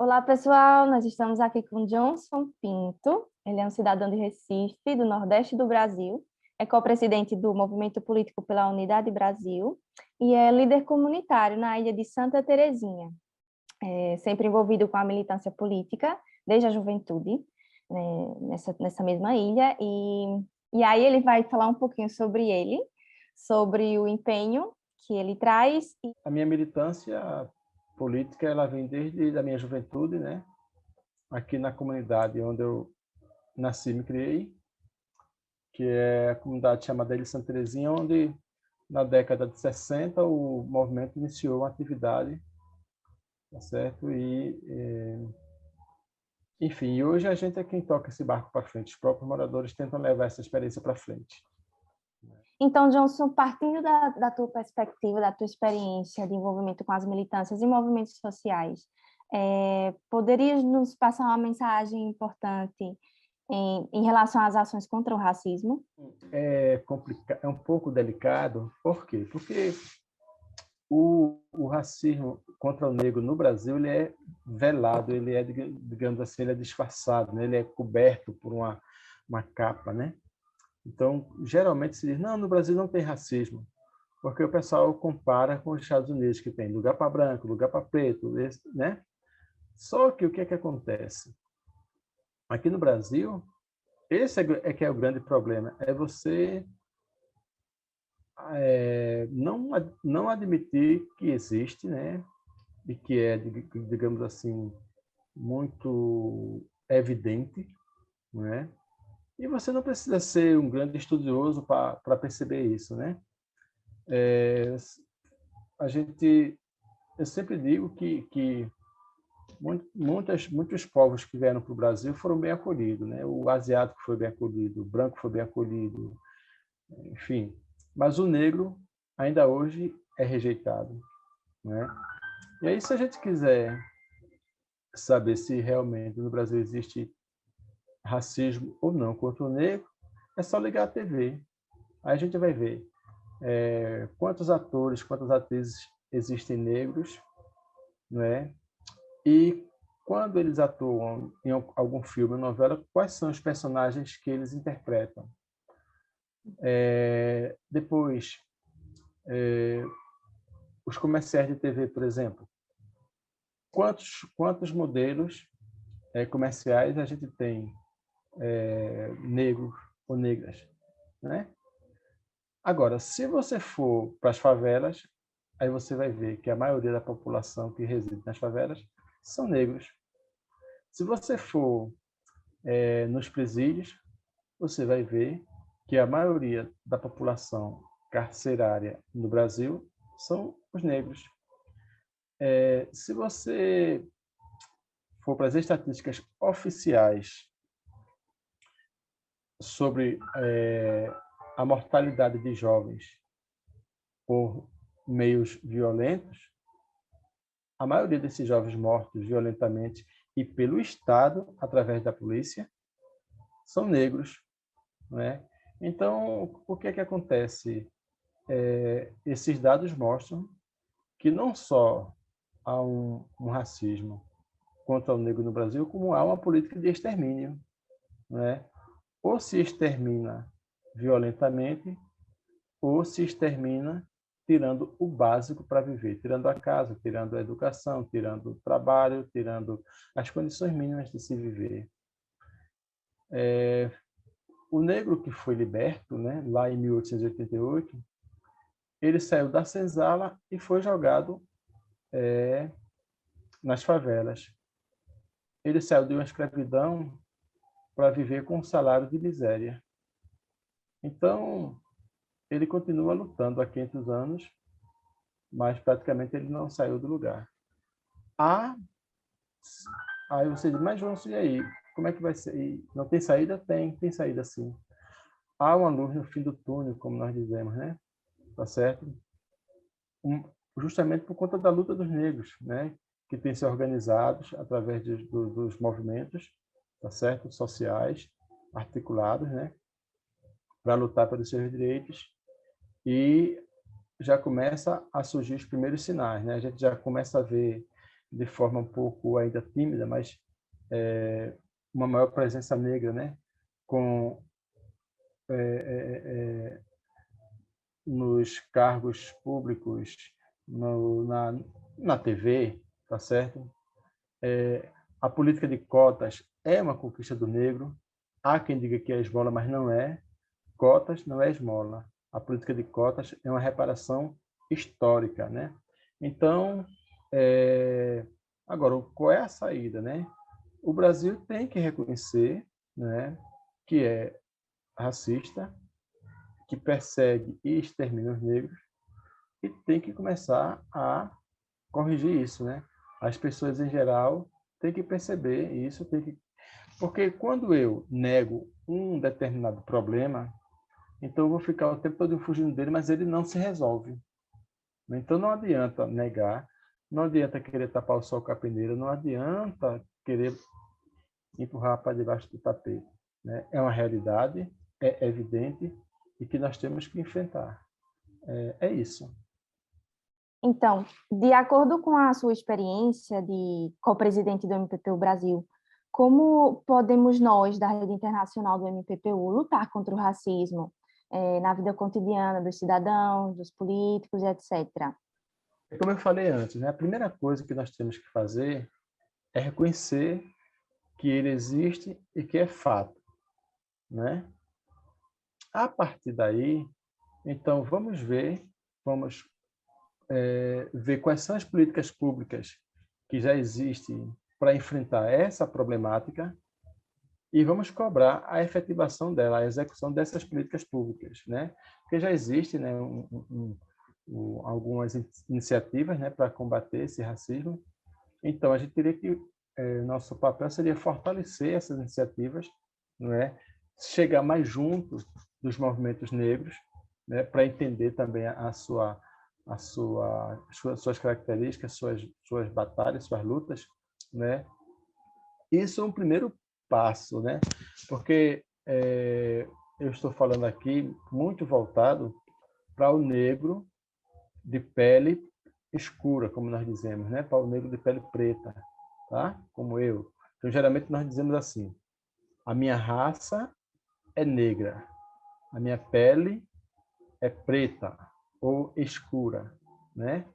Olá, pessoal. Nós estamos aqui com Johnson Pinto. Ele é um cidadão de Recife, do Nordeste do Brasil. É co-presidente do Movimento Político pela Unidade Brasil e é líder comunitário na ilha de Santa Terezinha. Sempre envolvido com a militância política desde a juventude, né, nessa mesma ilha. E aí ele vai falar um pouquinho sobre ele, sobre o empenho que ele traz. A minha militância política, ela vem desde a minha juventude, né? Aqui na comunidade onde eu nasci e me criei, que é a comunidade chamada Ilha de Santa Terezinha, onde na década de 60 o movimento iniciou uma atividade, tá certo? Enfim, hoje a gente é quem toca esse barco para frente. Os próprios moradores tentam levar essa experiência para frente. Então, Johnson, partindo da tua perspectiva, da tua experiência de envolvimento com as militâncias e movimentos sociais, poderias nos passar uma mensagem importante em relação às ações contra o racismo? É um pouco delicado. Por quê? Porque o racismo contra o negro no Brasil, ele é velado, ele é, digamos assim, ele é disfarçado, né? Ele é coberto por uma capa, né? Então, geralmente se diz, não, no Brasil não tem racismo, porque o pessoal compara com os Estados Unidos, que tem lugar para branco, lugar para preto, né? Só que o que é que acontece? Aqui no Brasil, esse é que é o grande problema, é você não admitir que existe, né? E que é, digamos assim, muito evidente, né? E você não precisa ser um grande estudioso para perceber isso, né? Eu sempre digo que muitos povos que vieram para o Brasil foram bem acolhidos, né? O asiático foi bem acolhido, o branco foi bem acolhido, enfim. Mas o negro ainda hoje é rejeitado, né? E aí, se a gente quiser saber se realmente no Brasil existe racismo ou não contra o negro, é só ligar a TV. Aí a gente vai ver quantos atores, quantas atrizes existem negros, né? E quando eles atuam em algum filme ou novela, quais são os personagens que eles interpretam. Depois, os comerciais de TV, por exemplo. Quantos modelos comerciais a gente tem negros ou negras, né? Agora, se você for para as favelas, aí você vai ver que a maioria da população que reside nas favelas são negros. Se você for nos presídios, você vai ver que a maioria da população carcerária no Brasil são os negros. Se você for para as estatísticas oficiais sobre a mortalidade de jovens por meios violentos, a maioria desses jovens mortos violentamente e pelo Estado, através da polícia, são negros, né? Então, o que é que acontece? Esses dados mostram que não só há um racismo contra o negro no Brasil, como há uma política de extermínio, né? Ou se extermina violentamente, ou se extermina tirando o básico para viver, tirando a casa, tirando a educação, tirando o trabalho, tirando as condições mínimas de se viver. O negro que foi liberto, né, lá em 1888, ele saiu da senzala e foi jogado nas favelas. Ele saiu de uma escravidão para viver com um salário de miséria. Então, ele continua lutando há 500 anos, mas praticamente ele não saiu do lugar. Aí você diz, mas João, e aí? Como é que vai ser? E não tem saída? Tem saída sim. Há uma luz no fim do túnel, como nós dizemos, né? Tá certo? Justamente por conta da luta dos negros, né? Que têm se organizados através dos movimentos, tá certo? Sociais, articulados, né? Para lutar pelos seus direitos. E já começa a surgir os primeiros sinais, né? A gente já começa a ver de forma um pouco ainda tímida, mas uma maior presença negra, né? Com nos cargos públicos, na TV, tá certo? A política de cotas é uma conquista do negro. Há quem diga que é esmola, mas não é. Cotas não é esmola. A política de cotas é uma reparação histórica, né? Então, agora, qual é a saída, né? O Brasil tem que reconhecer, né, que é racista, que persegue e extermina os negros, e tem que começar a corrigir isso, né? As pessoas em geral têm que perceber isso, porque quando eu nego um determinado problema, então eu vou ficar o tempo todo fugindo dele, mas ele não se resolve. Então não adianta negar, não adianta querer tapar o sol com a peneira, não adianta querer empurrar para debaixo do tapete, né? É uma realidade, é evidente e que nós temos que enfrentar. É isso. Então, de acordo com a sua experiência de co-presidente do MPPU Brasil, como podemos nós, da Rede Internacional do MPPU, lutar contra o racismo na vida cotidiana dos cidadãos, dos políticos, etc.? Como eu falei antes, né? A primeira coisa que nós temos que fazer é reconhecer que ele existe e que é fato, né? A partir daí, então, vamos ver quais são as políticas públicas que já existem para enfrentar essa problemática e vamos cobrar a efetivação dela, a execução dessas políticas públicas, né? Porque já existe, né, algumas iniciativas, né, para combater esse racismo. Então, a gente teria que nosso papel seria fortalecer essas iniciativas, não é? Chegar mais junto dos movimentos negros, né, para entender também suas características, suas batalhas, suas lutas, né? Isso é um primeiro passo, né? Porque eu estou falando aqui muito voltado para o negro de pele escura, como nós dizemos, né? Para o negro de pele preta, tá? Como eu. Então, geralmente nós dizemos assim: a minha raça é negra, a minha pele é preta ou escura, né?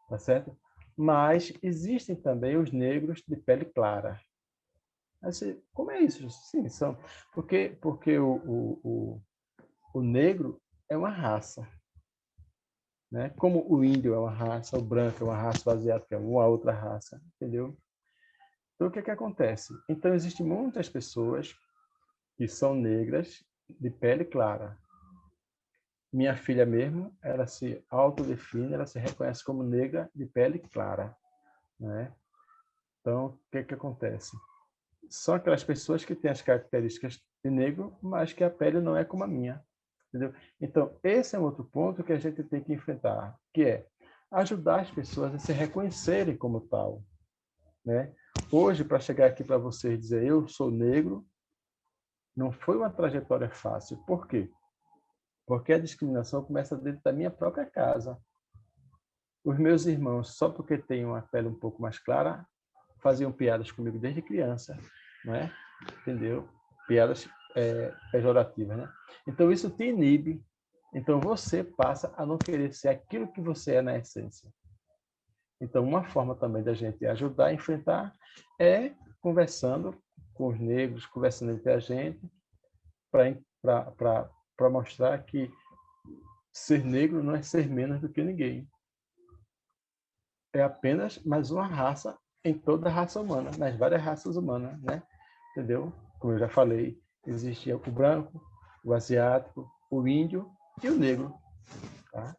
Tá certo? Mas existem também os negros de pele clara. Assim, como é isso? Sim, são. Porque o negro é uma raça, né? Como o índio é uma raça, o branco é uma raça, o asiático é uma outra raça, entendeu? Então, o que acontece? Então, existem muitas pessoas que são negras de pele clara. Minha filha mesmo, ela se autodefine, ela se reconhece como negra de pele clara, né? Então, o que acontece? São aquelas pessoas que têm as características de negro, mas que a pele não é como a minha, entendeu? Então, esse é um outro ponto que a gente tem que enfrentar, que é ajudar as pessoas a se reconhecerem como tal, né? Hoje, para chegar aqui para vocês e dizer eu sou negro, não foi uma trajetória fácil. Por quê? Porque a discriminação começa dentro da minha própria casa. Os meus irmãos, só porque têm uma pele um pouco mais clara, faziam piadas comigo desde criança, não é? Entendeu? Piadas pejorativas, né? Então, isso te inibe. Então, você passa a não querer ser aquilo que você é na essência. Então, uma forma também da gente ajudar a enfrentar é conversando com os negros, conversando entre a gente, para mostrar que ser negro não é ser menos do que ninguém. É apenas mais uma raça em toda a raça humana, nas várias raças humanas, né? Entendeu? Como eu já falei, existe o branco, o asiático, o índio e o negro. Tá?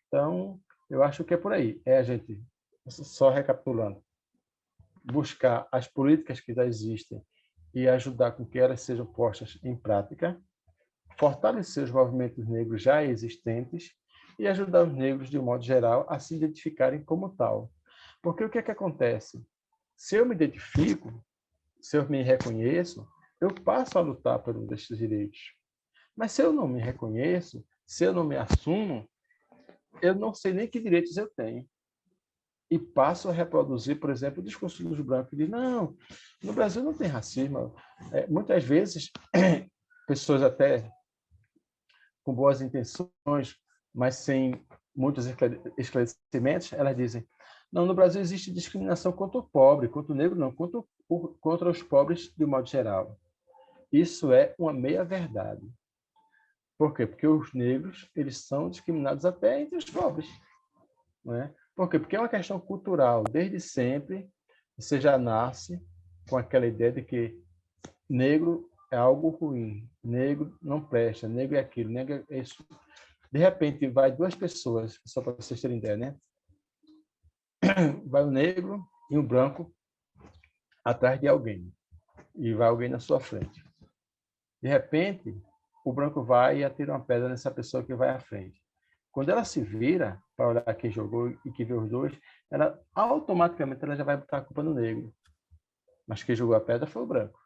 Então, eu acho que é por aí. É a gente, só recapitulando, buscar as políticas que já existem e ajudar com que elas sejam postas em prática, fortalecer os movimentos negros já existentes e ajudar os negros, de um modo geral, a se identificarem como tal. Porque o que acontece? Se eu me identifico, se eu me reconheço, eu passo a lutar pelos desses direitos. Mas se eu não me reconheço, se eu não me assumo, eu não sei nem que direitos eu tenho. e passam a reproduzir, por exemplo, o discurso dos brancos. Diz, não, no Brasil não tem racismo. Muitas vezes, pessoas até com boas intenções, mas sem muitos esclarecimentos, elas dizem, não, no Brasil existe discriminação contra o pobre, contra o negro não, contra os pobres de um modo geral. Isso é uma meia-verdade. Por quê? Porque os negros eles são discriminados até entre os pobres. Não é? Por quê? Porque é uma questão cultural. Desde sempre, você já nasce com aquela ideia de que negro é algo ruim, negro não presta, negro é aquilo, negro é isso. De repente, vai duas pessoas, só para vocês terem ideia, né? Vai o negro e o branco atrás de alguém, e vai alguém na sua frente. De repente, o branco vai e atira uma pedra nessa pessoa que vai à frente. Quando ela se vira para olhar quem jogou e que vê os dois, ela automaticamente ela já vai botar a culpa no negro. Mas quem jogou a pedra foi o branco.